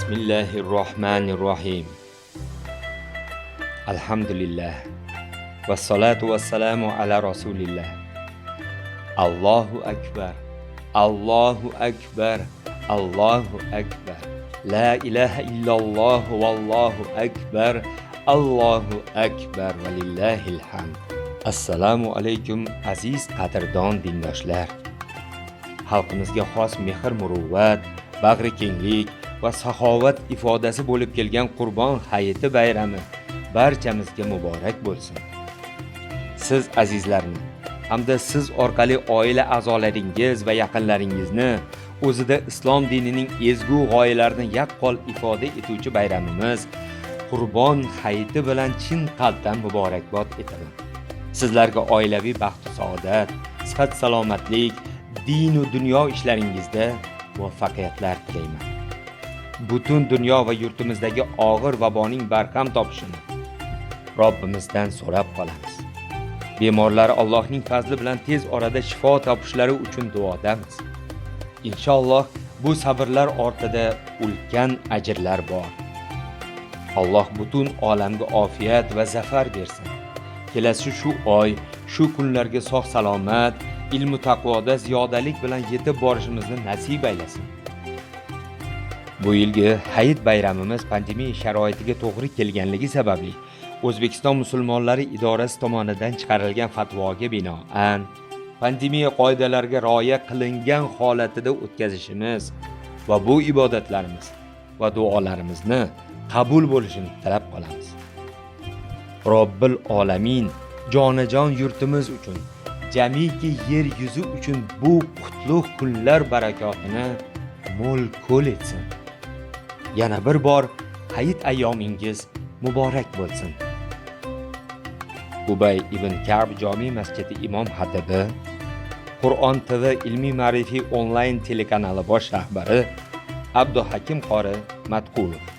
Bismillahirrahmanirrahim. Alhamdulillah. Vassalatu vassalamu ala rasulillah. Allahu akbar. Allahu akbar. Allahu akbar. La ilaha illalloh vallahu akbar. Allahu akbar valillahil hamd. Assalomu alaykum aziz qadrdon dindoshlar. Xalqimizga xos mehr, muruvvat, bag'ri kenglik va saxovat ifodasi bo'lib kelgan Qurbon hayiti bayrami barchamizga muborak bo'lsin. Siz azizlarni hamda siz orqali oila a'zolaringiz va yaqinlaringizni o'zida islom dinining ezgu g'oyalarini yaqqol ifoda etuvchi bayramimiz Qurbon hayiti bilan chin qalbdan muborakbod etaman. Sizlarga oilaviy baxt va saodat, sihat salomatlik, din va dunyo ishlaringizda muvaffaqiyatlar tilayman. Butun dunyo va yurtimizdagi og'ir vaboning barham topishini Robbimizdan so'rab qolamiz. Bemorlar Allohning fazli bilan tez orada shifo topishlari uchun duodamiz. Inshaalloh bu sabrlar ortida ulkan ajrlar bor. Alloh butun olamga ofiyat va zafar bersin. Kelasi shu oy, shu kunlarga sog' salomat, ilmu taqvoda ziyodalik bilan yetib borishimizni nasib aylasin. Bu yilgi hayit bayramimiz pandemiya sharoitiga to'g'ri kelganligi sababli O'zbekiston musulmonlari idorasi tomonidan chiqarilgan fatvoga binoan pandemiya qoidalariga rioya qilingan holatida o'tkazishimiz va bu ibodatlarimiz va duolarimizni qabul bo'lishini talab qilamiz. Robbil olamin jonajon yurtimiz uchun, jamiki yer yuzi uchun bu qutlug' kunlar barakotini mo'l-ko'l etsin. Yana bir bor hayit ayyomingiz muborak bo'lsin. Ubay ibn Ka'b jami masjidi imom xatibi, Qur'on TV ilmiy ma'rifiy onlayn telekanali bosh rahbari Abduhakim qori Matqulov.